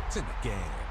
It's in the game.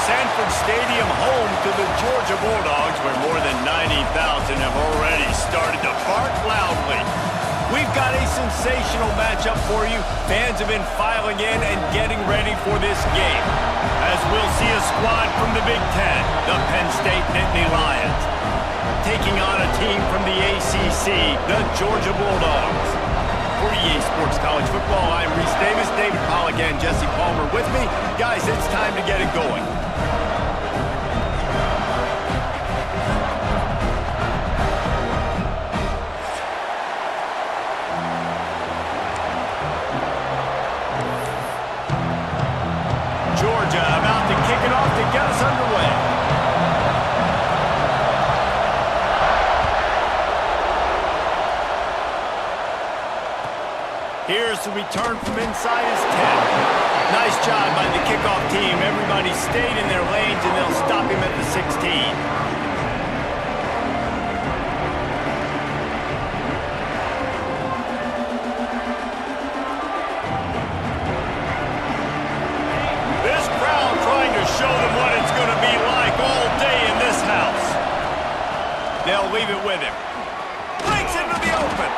Sanford Stadium, home to the Georgia Bulldogs, where more than 90,000 have already started to bark loudly. We've got a sensational matchup for you. Fans have been filing in and getting ready for this game, as we'll see a squad from the Big Ten, the Penn State Nittany Lions, taking on a team from the ACC, the Georgia Bulldogs. For EA Sports College Football, I'm Reese Davis, David Pollack, and Jesse Palmer with me. Guys, it's time to get it going. Here's the return from inside his 10. Nice job by the kickoff team. Everybody stayed in their lanes, and they'll stop him at the 16. This crowd trying to show them what it's going to be like all day in this house. They'll leave it with him. Breaks into the open.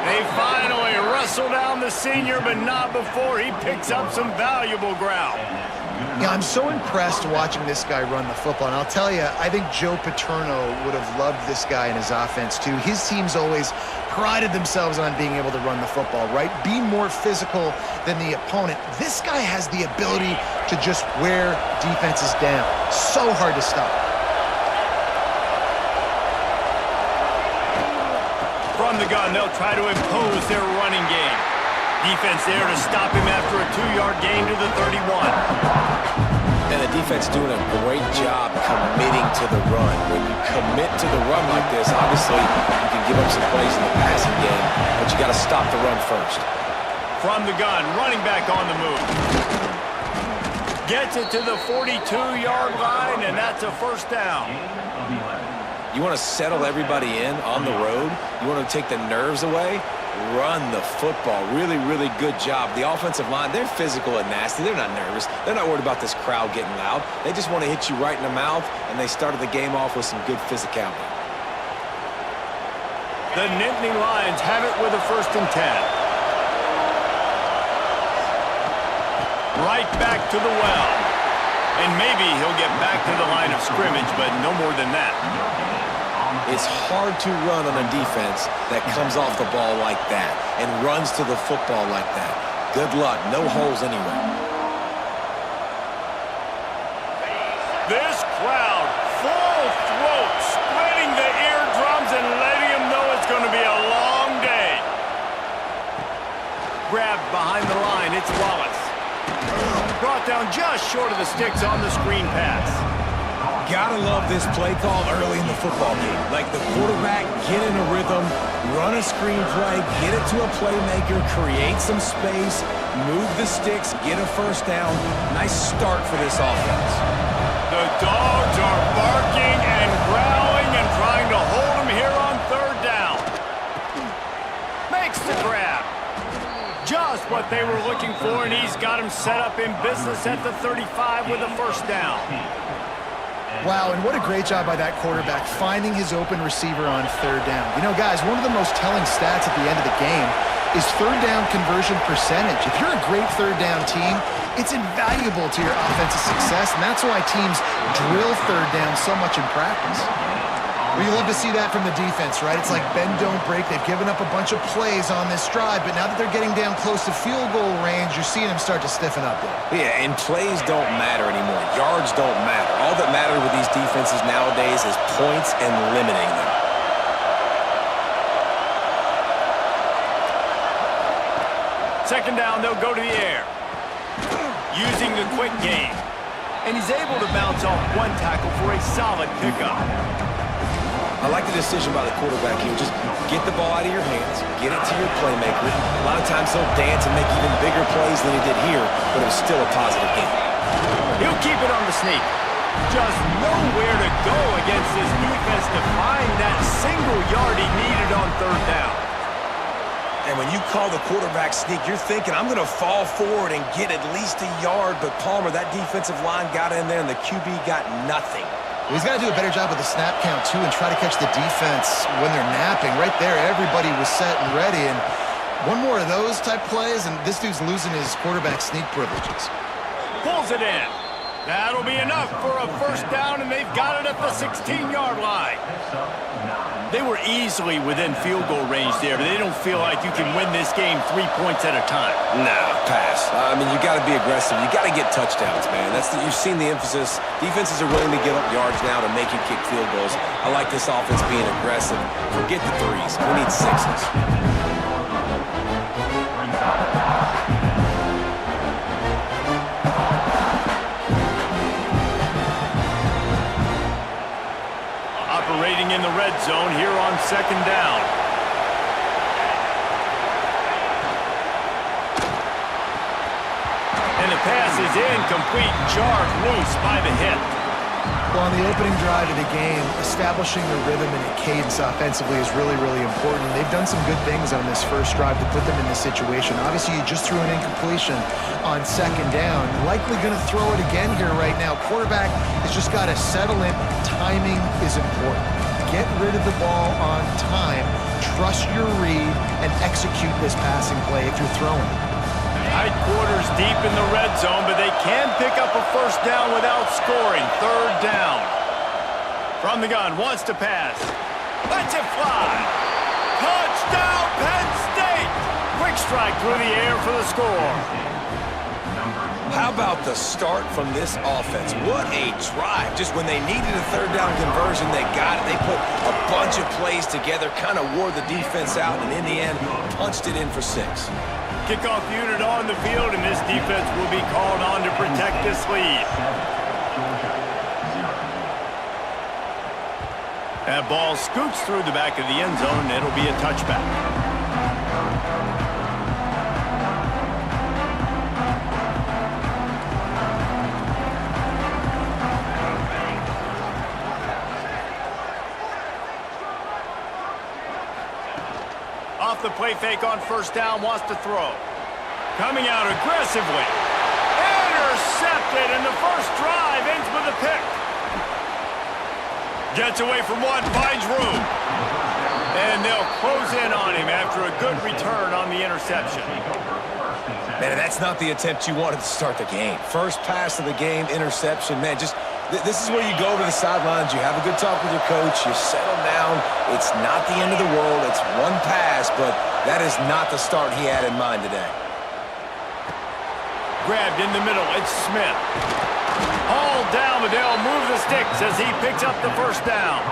They finally wrestle down the senior, but not before he picks up some valuable ground. Yeah, I'm so impressed watching this guy run the football. And I'll tell you, I think Joe Paterno would have loved this guy in his offense, too. His teams always prided themselves on being able to run the football, right? Be more physical than the opponent. This guy has the ability to just wear defenses down. So hard to stop. From the gun, they'll try to impose their running game. Defense there to stop him after a 2-yard gain to the 31. And the defense doing a great job committing to the run. When you commit to the run like this, obviously you can give up some plays in the passing game, but you got to stop the run first. From the gun, running back on the move. Gets it to the 42-yard line, and that's a first down. You want to settle everybody in on the road? You want to take the nerves away? Run the football. Really, really good job. The offensive line, they're physical and nasty. They're not nervous. They're not worried about this crowd getting loud. They just want to hit you right in the mouth, and they started the game off with some good physicality. The Nittany Lions have it with a 1st and 10. Right back to the well. And maybe he'll get back to the line of scrimmage, but no more than that. It's hard to run on a defense that comes off the ball like that and runs to the football like that. Good luck. No holes anywhere. This crowd, full throat, splitting the eardrums and letting them know it's going to be a long day. Grabbed behind the line, it's Wallace. Brought down just short of the sticks on the screen pass. Gotta love this play call early in the football game. Like the quarterback, get in a rhythm, run a screen play, get it to a playmaker, create some space, move the sticks, get a 1st down. Nice start for this offense. The dogs are barking and growling and trying to hold him here on 3rd down. Makes the grab. Just what they were looking for, and he's got him set up in business at the 35 with a 1st down. Wow, and what a great job by that quarterback finding his open receiver on 3rd down. You know, guys, one of the most telling stats at the end of the game is 3rd down conversion percentage. If you're a great 3rd down team, it's invaluable to your offensive success, and that's why teams drill 3rd down so much in practice. Well, you love to see that from the defense, right? It's like bend, don't break. They've given up a bunch of plays on this drive, but now that they're getting down close to field goal range, you're seeing them start to stiffen up there. Yeah, and plays don't matter anymore. Yards don't matter. All that matters with these defenses nowadays is points and limiting them. Second down, they'll go to the air. Using the quick game. And he's able to bounce off one tackle for a solid pickup. I like the decision by the quarterback here. Just get the ball out of your hands, get it to your playmaker. A lot of times he'll dance and make even bigger plays than he did here, but it was still a positive game. He'll keep it on the sneak. Just nowhere to go against this defense to find that single yard he needed on 3rd down. And when you call the quarterback sneak, you're thinking, I'm going to fall forward and get at least a yard. But Palmer, that defensive line got in there, and the QB got nothing. He's got to do a better job with the snap count, too, and try to catch the defense when they're napping. Right there, everybody was set and ready. And one more of those type plays, and this dude's losing his quarterback sneak privileges. Pulls it in. That'll be enough for a 1st down, and they've got it at the 16-yard line. They were easily within field goal range there, but they don't feel like you can win this game 3 points at a time. Nah, pass. I mean, you got to be aggressive. You got to get touchdowns, man. You've seen the emphasis. Defenses are willing to give up yards now to make you kick field goals. I like this offense being aggressive. Forget the 3s. We need 6s. Operating in the red zone here on 2nd down. pass is incomplete, jarred loose by the hit. Well, on the opening drive of the game, establishing the rhythm and a cadence offensively is really, really important. They've done some good things on this first drive to put them in this situation. Obviously, you just threw an incompletion on second down. Likely going to throw it again here right now. Quarterback has just got to settle in. Timing is important. Get rid of the ball on time. Trust your read and execute this passing play if you're throwing. Tight quarters deep in the red zone, but they can pick up a first down without scoring. Third down. From the gun, wants to pass. Lets it fly. Touchdown, Penn State! Quick strike through the air for the score. How about the start from this offense? What a drive. Just when they needed a third down conversion, they got it. They put a bunch of plays together, kind of wore the defense out, and in the end, punched it in for 6. Kickoff unit on the field, and this defense will be called on to protect this lead. That ball scoots through the back of the end zone, and it'll be a touchback. Off the play fake on first down, wants to throw. Coming out aggressively. Intercepted, and the first drive ends with a pick. Gets away from one, finds room. And they'll close in on him after a good return on the interception. Man, that's not the attempt you wanted to start the game. First pass of the game, interception. Man, just this is where you go to the sidelines. You have a good talk with your coach. You settle down. It's not the end of the world. It's one pass, but that is not the start he had in mind today. Grabbed in the middle. It's Smith. Hauled down, but they'll move the sticks as he picks up the first down.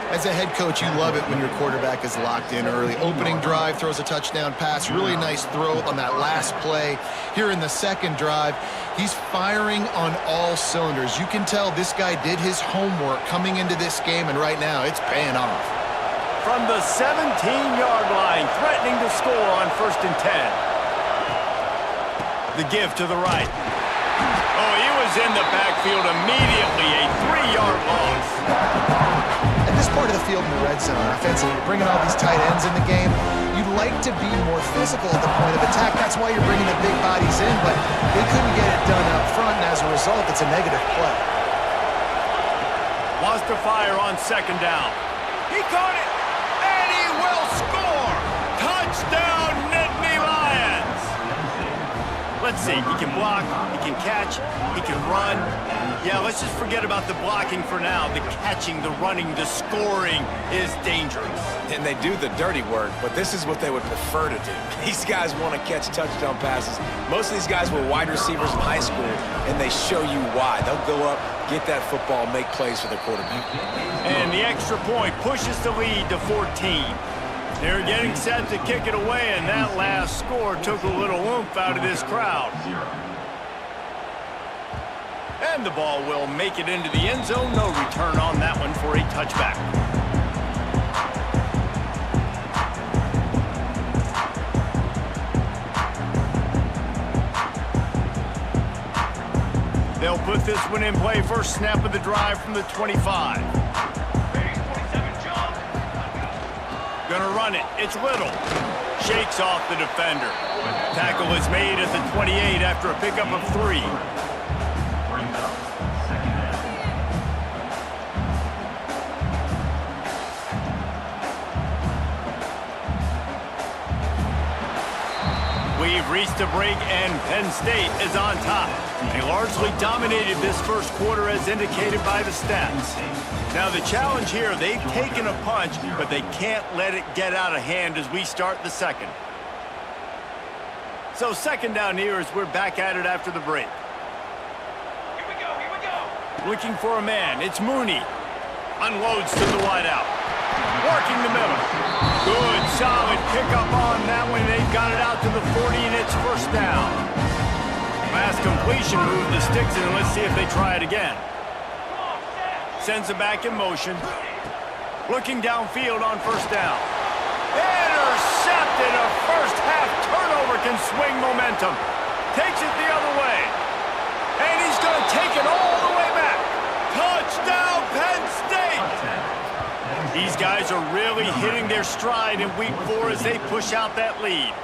As a head coach, you love it when your quarterback is locked in early. Opening drive, throws a touchdown pass. Really nice throw on that last play. Here in the second drive, he's firing on all cylinders. You can tell this guy did his homework coming into this game, and right now it's paying off. From the 17-yard line, threatening to score on 1st and 10. The give to the right. Oh, he was in the backfield immediately. A 3-yard loss. At this part of the field in the red zone, offensively, you're bringing all these tight ends in the game. You'd like to be more physical at the point of attack. That's why you're bringing the big bodies in, but they couldn't get it done up front, and as a result, it's a negative play. Wants to fire on second down. He caught it, and he will score! Touchdown, Nittany Lions! Let's see, he can block, he can catch, he can run. Yeah, let's just forget about the blocking for now. The catching, the running, the scoring is dangerous. And they do the dirty work, but this is what they would prefer to do. These guys want to catch touchdown passes. Most of these guys were wide receivers in high school, and they show you why. They'll go up, get that football, make plays for the quarterback. And the extra point pushes the lead to 14. They're getting set to kick it away, and that last score took a little oomph out of this crowd. And the ball will make it into the end zone. No return on that one for a touchback. They'll put this one in play. First snap of the drive from the 25. Gonna run it. It's Little. Shakes off the defender. Tackle is made at the 28 after a pickup of 3. We've reached a break, and Penn State is on top. They largely dominated this first quarter as indicated by the stats. Now the challenge here, they've taken a punch, but they can't let it get out of hand as we start the second. So second down here as we're back at it after the break. Here we go. Looking for a man, it's Mooney. Unloads to the wideout. Working the middle. Good, solid pickup on that one. They've got it out to the 40, and it's first down. Last completion, move the sticks in, and let's see if they try it again. Sends it back in motion. Looking downfield on first down. Intercepted. A first half turnover can swing momentum. Takes it the other way. And he's going to take it all the way back. Touchdown, Penn State! These guys are really hitting their stride in week 4 as they push out that lead.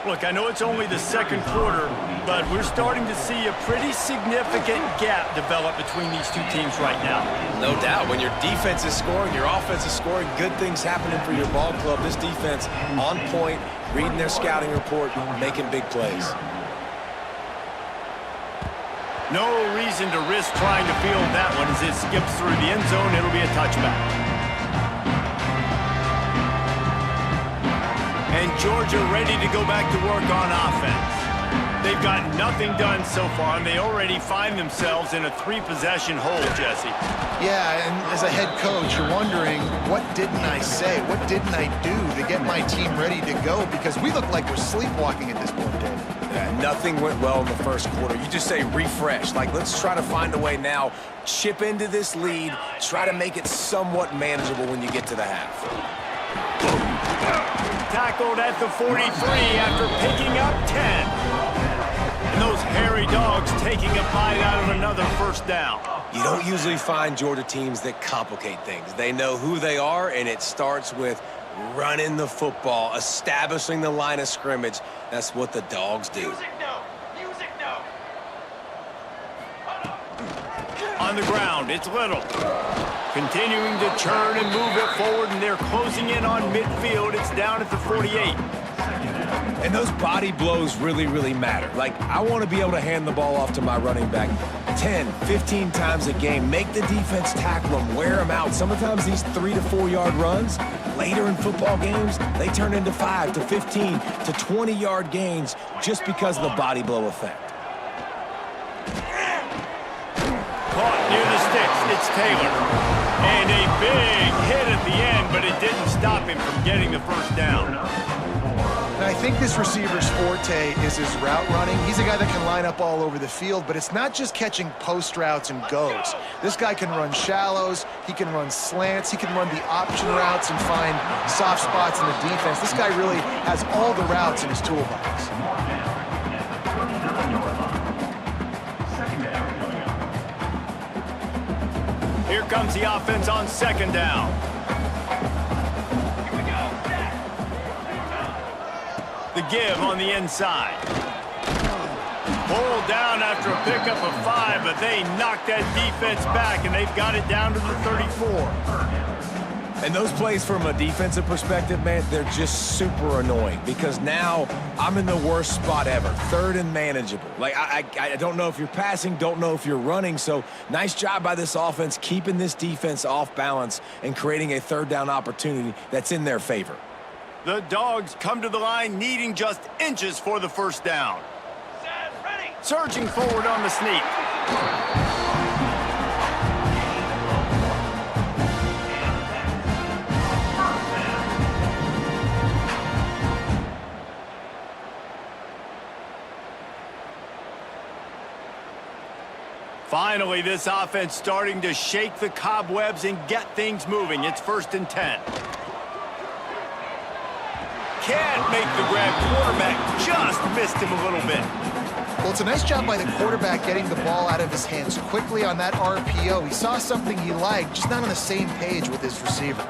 Look, I know it's only the second quarter, but we're starting to see a pretty significant gap develop between these two teams right now. No doubt. When your defense is scoring, your offense is scoring, good things happening for your ball club. This defense on point, reading their scouting report, making big plays. No reason to risk trying to field that one as it skips through the end zone. It'll be a touchback. And Georgia ready to go back to work on offense. They've got nothing done so far, and they already find themselves in a 3-possession hole, Jesse. Yeah, and as a head coach, you're wondering, what didn't I say? What didn't I do to get my team ready to go? Because we look like we're sleepwalking at this point, David. Yeah, nothing went well in the first quarter. You just say refresh. Like, let's try to find a way now, chip into this lead, try to make it somewhat manageable when you get to the half. Tackled at the 43 after picking up 10. And those hairy dogs taking a bite out of another first down. You don't usually find Georgia teams that complicate things. They know who they are, and it starts with running the football, establishing the line of scrimmage. That's what the dogs do. Music no. Music no. On the ground, it's Little. Continuing to turn and move it forward, and they're closing in on midfield. It's down at the 48. And those body blows really, really matter. Like, I want to be able to hand the ball off to my running back 10, 15 times a game. Make the defense tackle them, wear them out. Sometimes these 3 to 4 yard runs, later in football games, they turn into 5 to 15 to 20 yard gains just because of the body blow effect. Caught near the sticks, it's Taylor. And a big hit at the end, but it didn't stop him from getting the first down. And I think this receiver's forte is his route running. He's a guy that can line up all over the field, but it's not just catching post routes and goes. This guy can run shallows, he can run slants, he can run the option routes and find soft spots in the defense. This guy really has all the routes in his toolbox. Here comes the offense on second down. The give on the inside. Pulled down after a pickup of 5, but they knocked that defense back, and they've got it down to the 34. And those plays from a defensive perspective, man, they're just super annoying because now I'm in the worst spot ever, third and manageable. Like, I don't know if you're passing, don't know if you're running, so nice job by this offense keeping this defense off balance and creating a third down opportunity that's in their favor. The Dogs come to the line needing just inches for the first down. Set, ready. Surging forward on the sneak. Finally, this offense starting to shake the cobwebs and get things moving. It's 1st and 10. Can't make the grab. Quarterback just missed him a little bit. Well, it's a nice job by the quarterback getting the ball out of his hands quickly on that RPO. He saw something he liked, just not on the same page with his receiver.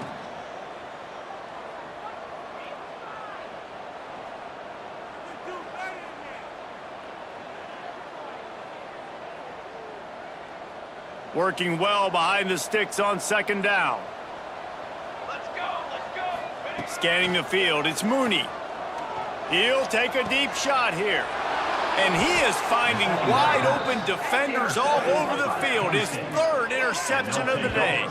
Working well behind the sticks on second down. Let's go. Let's go. Ready. Scanning the field, it's Mooney. He'll take a deep shot here. And he is finding wide open defenders all over the field. His 3rd interception of the day.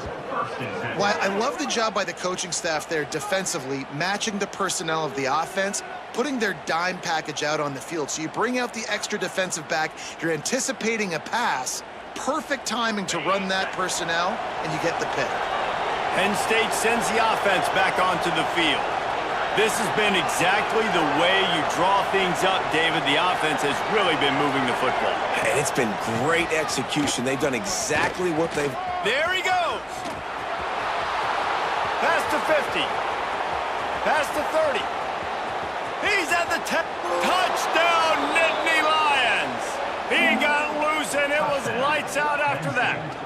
Well, I love the job by the coaching staff there defensively, matching the personnel of the offense, putting their dime package out on the field. So you bring out the extra defensive back, you're anticipating a pass, perfect timing to run that personnel, and you get the pick. Penn State sends the offense back onto the field. This has been exactly the way you draw things up, David. The offense has really been moving the football. And it's been great execution. They've done exactly what they've... There he goes! Past the 50. Past the 30. He's at the touchdown, Nittany Lions. He got loose, and it was lights out after that.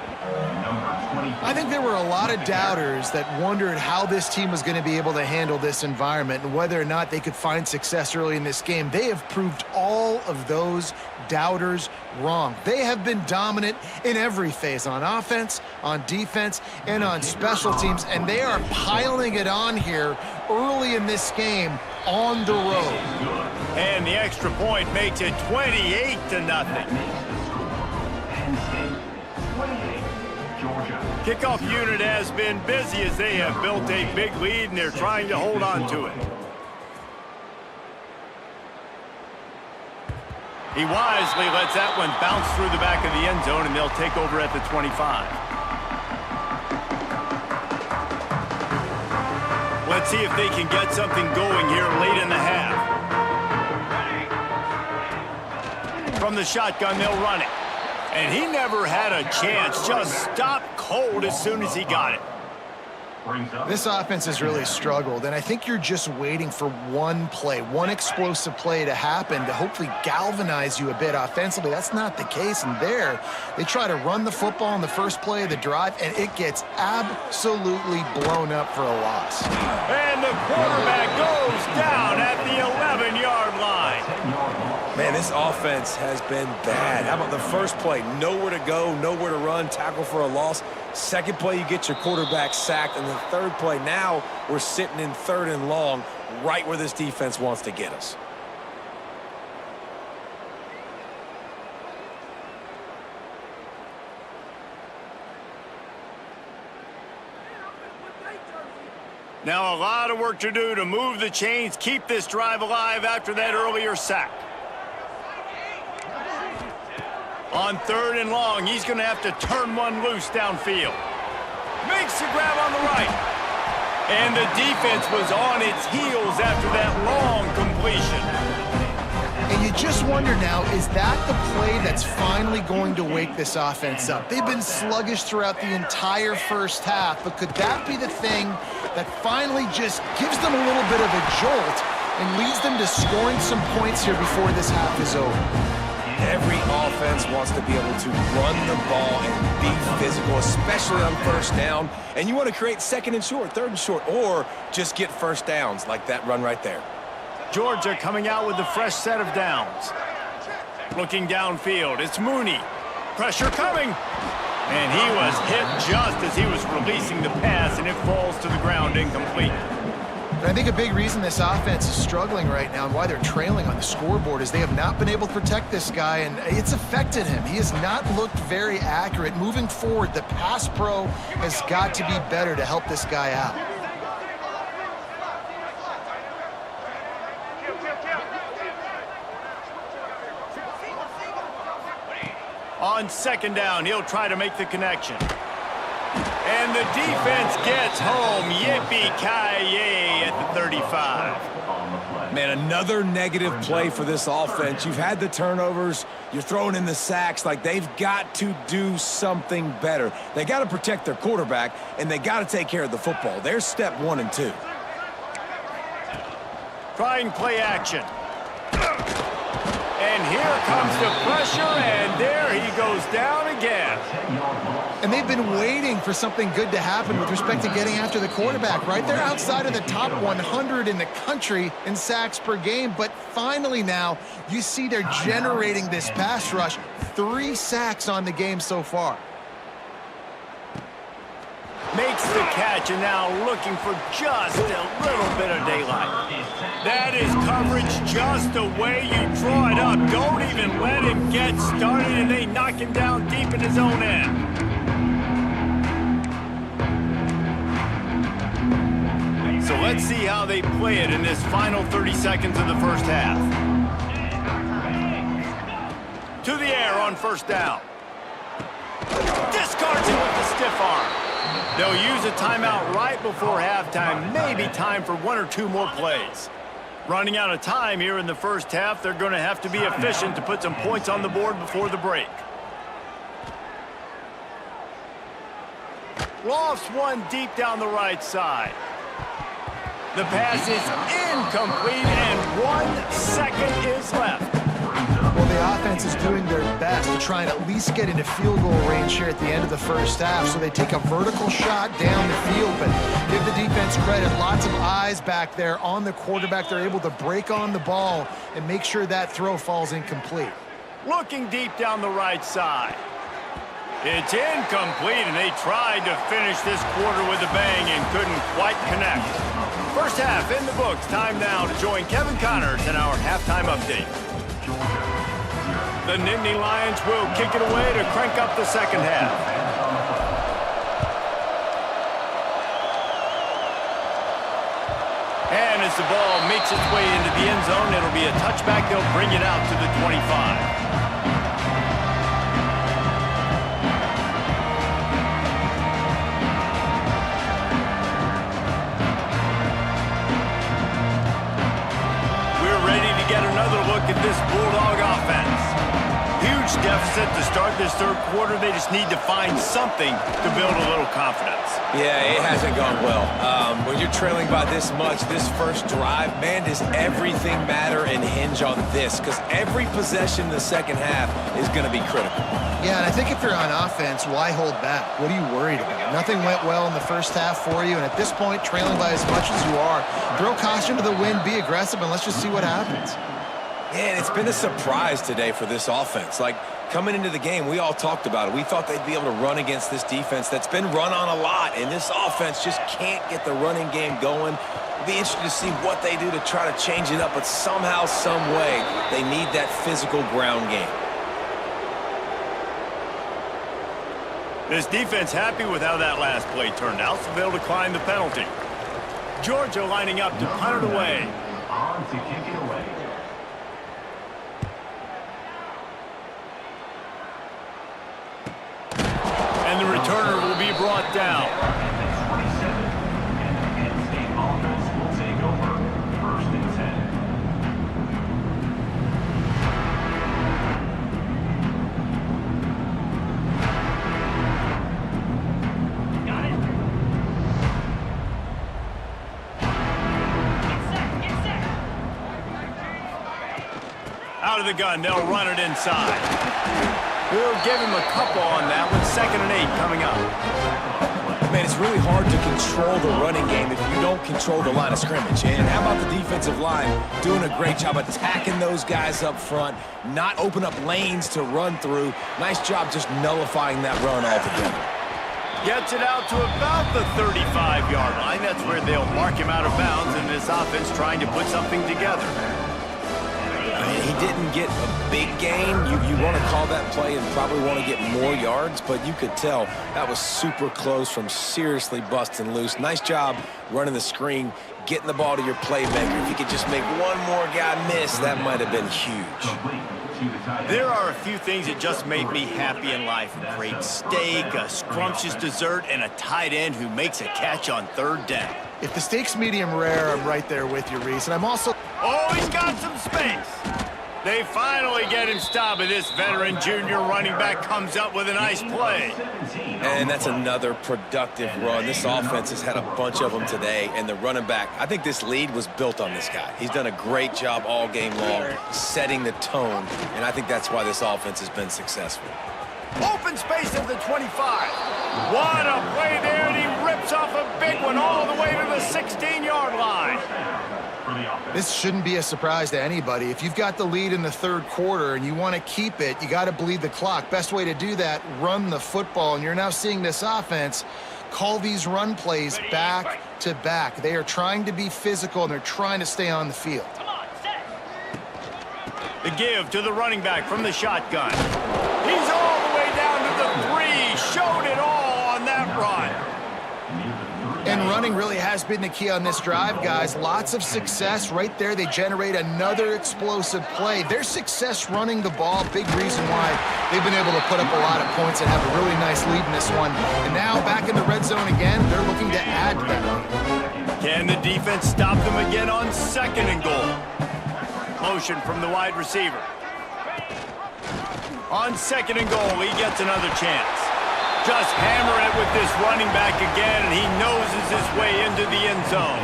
I think there were a lot of doubters that wondered how this team was going to be able to handle this environment and whether or not they could find success early in this game. They have proved all of those doubters wrong. They have been dominant in every phase, on offense, on defense, and on special teams, and they are piling it on here early in this game on the road. And the extra point makes it 28-0. Penn State, 28, Georgia. Kickoff unit has been busy as they have built a big lead, and they're trying to hold on to it. He wisely lets that one bounce through the back of the end zone, and they'll take over at the 25. Let's see if they can get something going here late in the half. From the shotgun, they'll run it. And he never had a chance, just stopped cold as soon as he got it. This offense has really struggled, and I think you're just waiting for one play, one explosive play to happen to hopefully galvanize you a bit offensively. That's not the case, and there they try to run the football on the first play of the drive, and it gets absolutely blown up for a loss. And the quarterback goes down at the 11-yard line. Man, this offense has been bad. How about the first play? Nowhere to go, nowhere to run, tackle for a loss. Second play, you get your quarterback sacked. And the third play, now we're sitting in 3rd and long, right where this defense wants to get us. Now a lot of work to do to move the chains, keep this drive alive after that earlier sack. On 3rd and long, he's going to have to turn one loose downfield. Makes the grab on the right. And the defense was on its heels after that long completion. And you just wonder now, is that the play that's finally going to wake this offense up? They've been sluggish throughout the entire first half, but could that be the thing that finally just gives them a little bit of a jolt and leads them to scoring some points here before this half is over? Every offense wants to be able to run the ball and be physical, especially on first down. And you want to create 2nd and short, 3rd and short, or just get first downs like that run right there. Georgia coming out with a fresh set of downs. Looking downfield, it's Mooney. Pressure coming. And he was hit just as he was releasing the pass, and it falls to the ground incomplete. And I think a big reason this offense is struggling right now and why they're trailing on the scoreboard is they have not been able to protect this guy, and it's affected him. He has not looked very accurate. Moving forward, the pass pro has got to be better to help this guy out. On 2nd down, he'll try to make the connection. And the defense gets home. Yippee-ki-yay at the 35. Man, another negative play for this offense. You've had the turnovers. You're throwing in the sacks. Like, they've got to do something better. They got to protect their quarterback, and they got to take care of the football. There's step 1 and 2. Trying play action. And here comes the pressure, and there he goes down again. And they've been waiting for something good to happen with respect to getting after the quarterback, right? They're outside of the top 100 in the country in sacks per game, but finally now you see they're generating this pass rush. 3 sacks on the game so far. Makes the catch, and now looking for just a little bit of daylight. That is coverage just the way you draw it up. Don't even let him get started, and they knock him down deep in his own end. So let's see how they play it in this final 30 seconds of the first half. To the air on 1st down. Discards it with the stiff arm. They'll use a timeout right before halftime. Maybe time for 1 or 2 more plays. Running out of time here in the first half. They're going to have to be efficient to put some points on the board before the break. Lofts one deep down the right side. The pass is incomplete, and 1 second is left. Well, the offense is doing their best to try and at least get into field goal range here at the end of the first half. So they take a vertical shot down the field, but give the defense credit. Lots of eyes back there on the quarterback. They're able to break on the ball and make sure that throw falls incomplete. Looking deep down the right side. It's incomplete, and they tried to finish this quarter with a bang and couldn't quite connect. First half in the books. Time now to join Kevin Connors in our halftime update. The Nittany Lions will kick it away to crank up the second half. And as the ball makes its way into the end zone, it'll be a touchback. They'll bring it out to the 25. Get another look at this Bulldog offense. Huge deficit to start this third quarter. They just need to find something to build a little confidence. Yeah, it hasn't gone well. When you're trailing by this much, this first drive, man, does everything matter and hinge on this? Because every possession in the second half is going to be critical. Yeah, and I think if you're on offense, why hold back? What are you worried about? Nothing went well in the first half for you, and at this point, trailing by as much as you are, throw caution to the wind, be aggressive, and let's just see what happens. Yeah, and it's been a surprise today for this offense. Like, coming into the game, we all talked about it. We thought they'd be able to run against this defense that's been run on a lot, and this offense just can't get the running game going. It'll be interesting to see what they do to try to change it up, but somehow, some way, they need that physical ground game. This defense happy with how that last play turned out, so they'll decline the penalty. Georgia lining up to punt it away. On to kick it away. And the returner will be brought down. At 27, and the Penn State offense will take over. 1st and 10. Got it. Get set. Out of the gun, they'll run it inside. We'll give him a couple on that with 2nd and 8 coming up. Man, it's really hard to control the running game if you don't control the line of scrimmage. And how about the defensive line doing a great job attacking those guys up front, not open up lanes to run through. Nice job just nullifying that run altogether. Gets it out to about the 35-yard line. That's where they'll mark him out of bounds, and this offense trying to put something together. He didn't get a big gain. You want to call that play and probably want to get more yards, but you could tell that was super close from seriously busting loose. Nice job running the screen, getting the ball to your playmaker. If you could just make one more guy miss, that might have been huge. There are a few things that just make me happy in life. A great steak, a scrumptious dessert, and a tight end who makes a catch on 3rd down. If the steak's medium rare, I'm right there with you, Reese. And I'm also... Oh, he's got some space. They finally get him stopped, and this veteran junior running back comes up with a nice play. And that's another productive run. This offense has had a bunch of them today, and the running back, I think this lead was built on this guy. He's done a great job all game long, setting the tone, and I think that's why this offense has been successful. Open space at the 25. What a play there, and he rips off a big one all the way to the 16-yard line. This shouldn't be a surprise to anybody. If you've got the lead in the 3rd quarter and you want to keep it, you got to bleed the clock. Best way to do that, run the football. And you're now seeing this offense call these run plays back to back. They are trying to be physical, and they're trying to stay on the field. The give to the running back from the shotgun. He's all the way down to the 3. Showed it all on that run. And running really has been the key on this drive, guys. Lots of success right there. They generate another explosive play. Their success running the ball, big reason why they've been able to put up a lot of points and have a really nice lead in this one. And now back in the red zone again, they're looking to add to that lead. Can the defense stop them again on 2nd and goal? Motion from the wide receiver. On 2nd and goal, he gets another chance. Just hammering it with this running back again, and he noses his way into the end zone.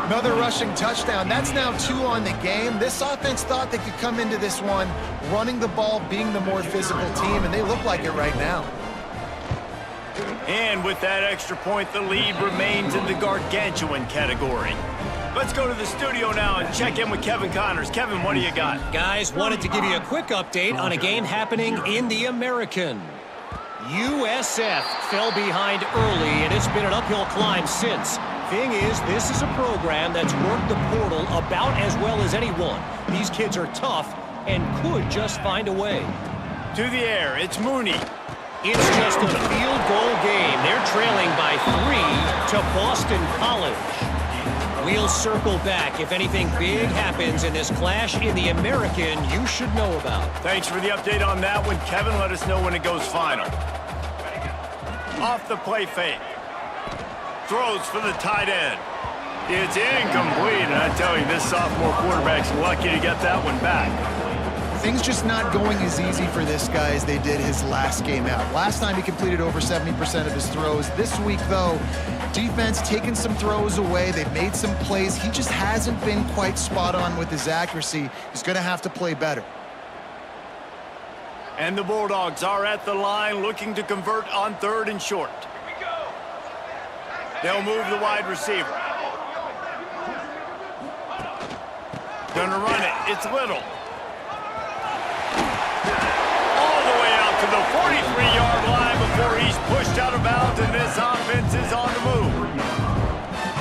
Another rushing touchdown. That's now 2 on the game. This offense thought they could come into this one running the ball, being the more physical team, and they look like it right now. And with that extra point, the lead remains in the gargantuan category. Let's go to the studio now and check in with Kevin Connors. Kevin, what do you got? Guys, wanted to give you a quick update on a game happening in the American. USF fell behind early, and it's been an uphill climb since. Thing is, this is a program that's worked the portal about as well as anyone. These kids are tough and could just find a way. To the air, it's Mooney. It's just a field goal game. They're trailing by 3 to Boston College. We'll circle back if anything big happens in this clash in the American you should know about. Thanks for the update on that one, Kevin. Let us know when it goes final. Off the play fake. Throws for the tight end. It's incomplete, and I tell you, this sophomore quarterback's lucky to get that one back. Things just not going as easy for this guy as they did his last game out. Last time he completed over 70% of his throws. This week, though, defense taking some throws away. They've made some plays. He just hasn't been quite spot on with his accuracy. He's going to have to play better. And the Bulldogs are at the line looking to convert on 3rd and short. They'll move the wide receiver. Gonna run it. It's Little. All the way out to the 43-yard line before he's pushed out of bounds, and this offense is on the move.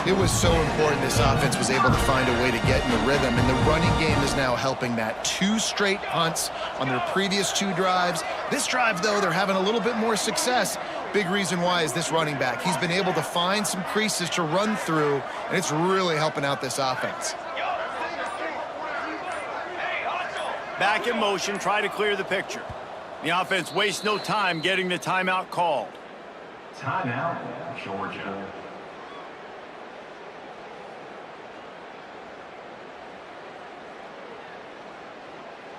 It was so important this offense was able to find a way to get in the rhythm, and the running game is now helping that. 2 straight punts on their previous 2 drives. This drive, though, they're having a little bit more success. Big reason why is this running back. He's been able to find some creases to run through, and it's really helping out this offense. Back in motion, try to clear the picture. The offense wastes no time getting the timeout called. Timeout, Georgia.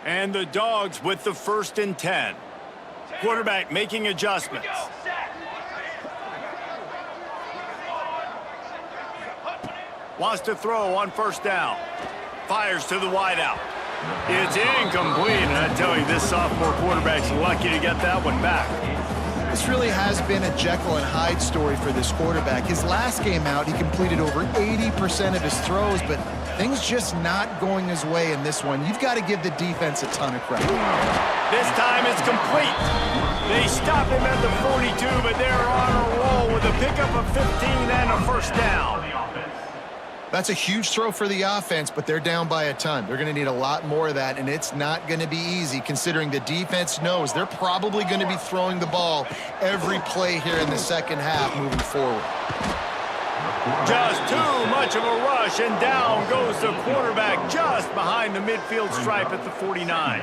And the Dogs with the 1st and 10. Quarterback making adjustments. Wants to throw on 1st down. Fires to the wideout. It's incomplete, and I tell you, this sophomore quarterback's lucky to get that one back. This really has been a Jekyll and Hyde story for this quarterback. His last game out, he completed over 80% of his throws, but things just not going his way in this one. You've got to give the defense a ton of credit. This time it's complete. They stop him at the 42, but they're on a roll with a pickup of 15 and a 1st down. That's a huge throw for the offense, but they're down by a ton. They're going to need a lot more of that, and it's not going to be easy considering the defense knows they're probably going to be throwing the ball every play here in the second half moving forward. Just too much of a rush, and down goes the quarterback just behind the midfield stripe at the 49.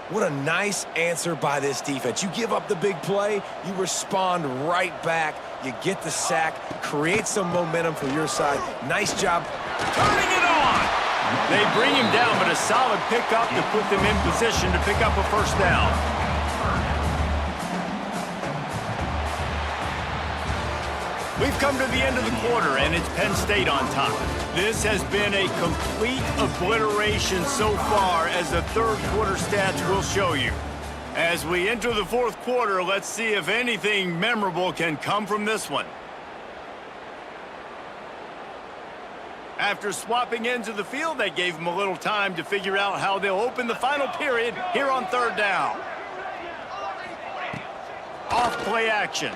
What a nice answer by this defense. You give up the big play, you respond right back, you get the sack, create some momentum for your side. Nice job turning it on. They bring him down, but a solid pickup to put them in position to pick up a 1st down. We've come to the end of the quarter, and it's Penn State on top. This has been a complete obliteration so far, as the 3rd quarter stats will show you. As we enter the 4th quarter, let's see if anything memorable can come from this one. After swapping ends of the field, they gave them a little time to figure out how they'll open the final period here on 3rd down. Off play action.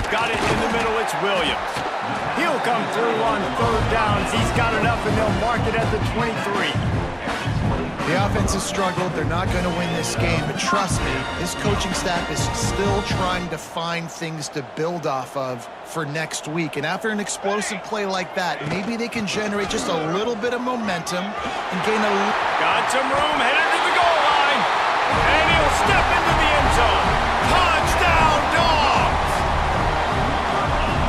Got it in the middle, it's Williams. He'll come through on 3rd downs. He's got enough, and they'll mark it at the 23. The offense has struggled. They're not going to win this game, but trust me, this coaching staff is still trying to find things to build off of for next week. And after an explosive play like that, maybe they can generate just a little bit of momentum and gain a... Got some room, headed to the goal line, and he'll step into the end zone. Touchdown, Dogs!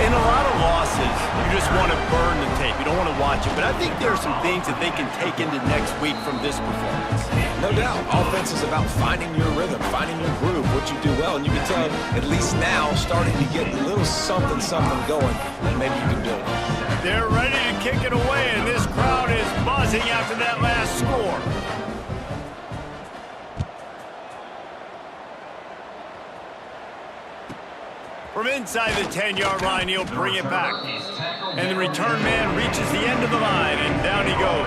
In a lot of losses, you just want to burn the tape. You don't want to watch it. But I think there are some things that they can take into next week from this performance. No doubt. Offense is about finding your rhythm, finding your groove, what you do well. And you can tell, at least now, starting to get a little something going, and maybe you can do it. They're ready to kick it away, and this crowd is buzzing after that last score. From inside the 10-yard line, he'll bring it back. And the return man reaches the end of the line, and down he goes.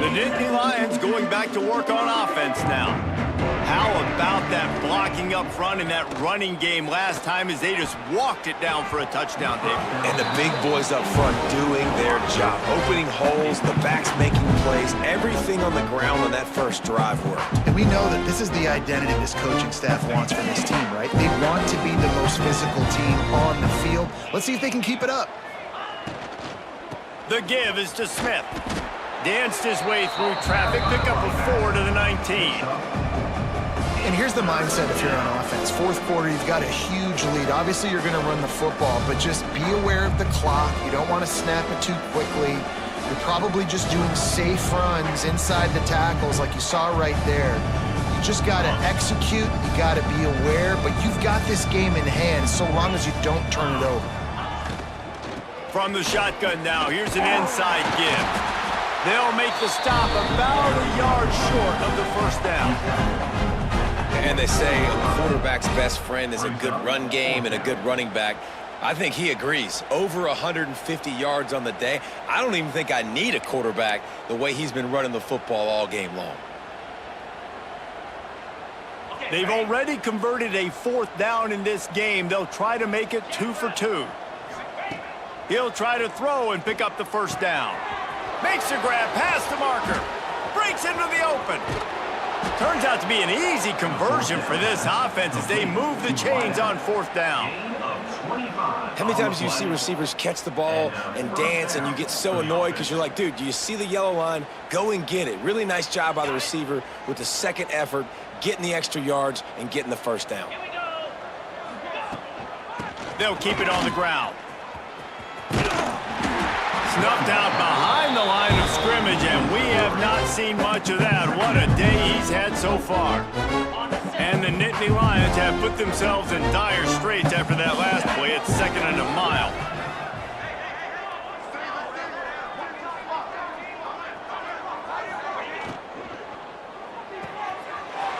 The Nittany Lions going back to work on offense now. How about that blocking up front in that running game last time as they just walked it down for a touchdown, David? And the big boys up front doing their job. Opening holes, the backs making plays, everything on the ground on that first drive worked. And we know that this is the identity this coaching staff wants from this team, right? They want to be the most physical team on the field. Let's see if they can keep it up. The give is to Smith. Danced his way through traffic, pick up a 4 to the 19. And here's the mindset if you're on offense. Fourth quarter, you've got a huge lead. Obviously, you're going to run the football, but just be aware of the clock. You don't want to snap it too quickly. You're probably just doing safe runs inside the tackles like you saw right there. You just got to execute. You got to be aware, but you've got this game in hand so long as you don't turn it over. From the shotgun now, here's an inside give. They'll make the stop about a yard short of the first down. And they say a quarterback's best friend is a good run game and a good running back. I think he agrees. Over 150 yards on the day. I don't even think I need a quarterback the way he's been running the football all game long. They've already converted a 4th down in this game. They'll try to make it 2 for 2. He'll try to throw and pick up the first down. Makes a grab past the marker. Breaks into the open. Turns out to be an easy conversion for this offense as they move the chains on 4th down. How many times do you see receivers catch the ball and dance and you get so annoyed because you're like, dude, do you see the yellow line? Go and get it. Really nice job by the receiver with the second effort, getting the extra yards and getting the first down. They'll keep it on the ground. Snuffed out behind the line of scrimmage, and we have not seen much of that. What a day he's had so far. And the Nittany Lions have put themselves in dire straits after that last play. It's 2nd and a mile.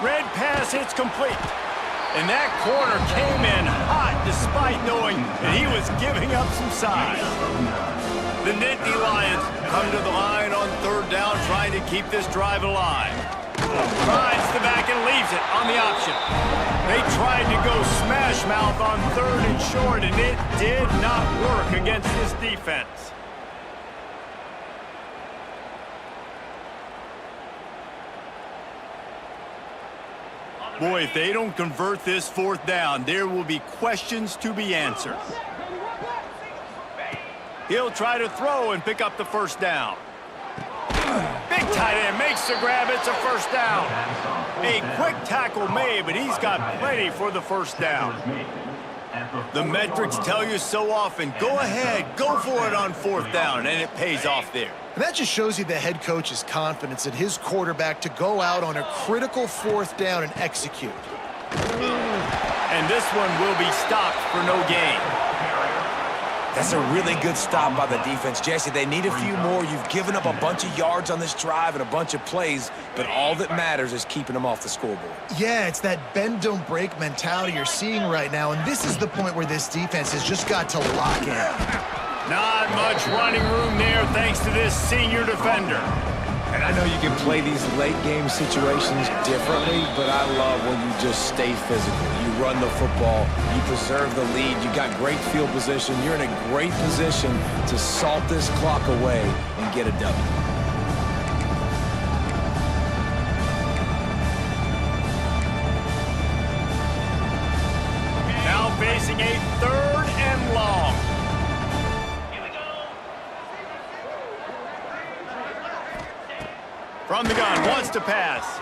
Red pass hits complete. And that corner came in hot despite knowing that he was giving up some size. The Nittany Lions come to the line on 3rd down, trying to keep this drive alive. Drives the back and leaves it on the option. They tried to go smash mouth on 3rd and short, and it did not work against this defense. Boy, if they don't convert this 4th down, there will be questions to be answered. He'll try to throw and pick up the first down. Big tight end makes the grab. It's a first down. A quick tackle made, but he's got plenty for the first down. The metrics tell you so often, go ahead, go for it on 4th down, and it pays off there. And that just shows you the head coach's confidence in his quarterback to go out on a critical 4th down and execute. And this one will be stopped for no gain. That's a really good stop by the defense. Jesse, they need a few more. You've given up a bunch of yards on this drive and a bunch of plays, but all that matters is keeping them off the scoreboard. Yeah, it's that bend, don't break mentality you're seeing right now, and this is the point where this defense has just got to lock in. Not much running room there thanks to this senior defender. And I know you can play these late game situations differently, but I love when you just stay physical. You run the football, you preserve the lead, you got great field position, you're in a great position to salt this clock away and get a W. Now facing a 3rd and long. From the gun, wants to pass.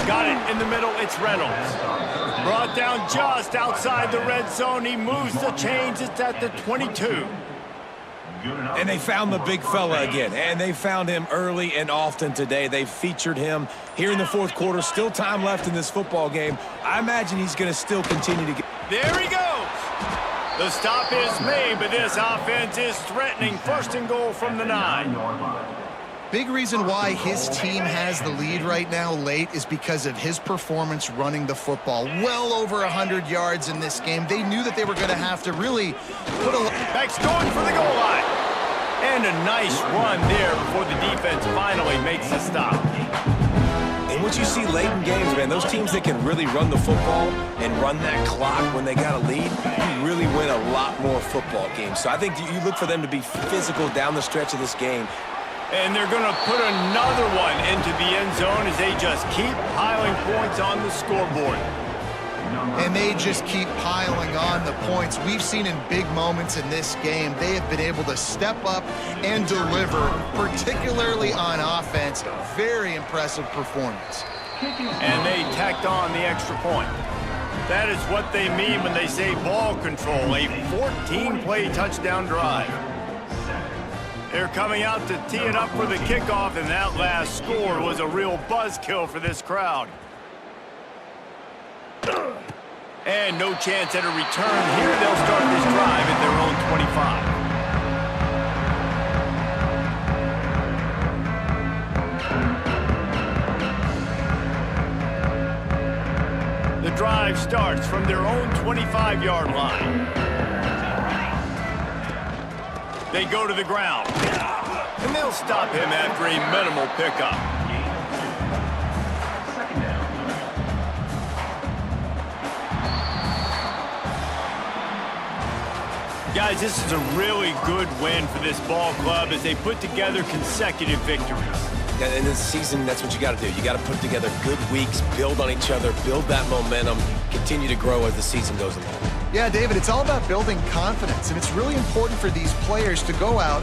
Got it in the middle, it's Reynolds. Brought down just outside the red zone. He moves the chains, it's at the 22. And they found the big fella again, and they found him early and often today. They featured him here in the fourth quarter. Still time left in this football game. I imagine he's going to still continue to get... There he goes. The stop is made, but this offense is threatening. First and goal from the 9. Big reason why his team has the lead right now late is because of his performance running the football. Well over 100 yards in this game. They knew that they were going to have to really put a... Back's going for the goal line. And a nice run there before the defense finally makes the stop. And what you see late in games, man, those teams that can really run the football and run that clock when they got a lead, you really win a lot more football games. So I think you look for them to be physical down the stretch of this game. And they're going to put another one into the end zone as they just keep piling points on the scoreboard. And they just keep piling on the points. We've seen in big moments in this game, they have been able to step up and deliver, particularly on offense. Very impressive performance. And they tacked on the extra point. That is what they mean when they say ball control, a 14-play touchdown drive. They're coming out to tee it up for the kickoff, and that last score was a real buzzkill for this crowd. And no chance at a return here. They'll start this drive at their own 25. The drive starts from their own 25-yard line. They go to the ground. And they'll stop him after a minimal pickup. Guys, this is a really good win for this ball club as they put together consecutive victories. Yeah, in this season, that's what you got to do. You got to put together good weeks, build on each other, build that momentum, continue to grow as the season goes along. Yeah, David, it's all about building confidence, and it's really important for these players to go out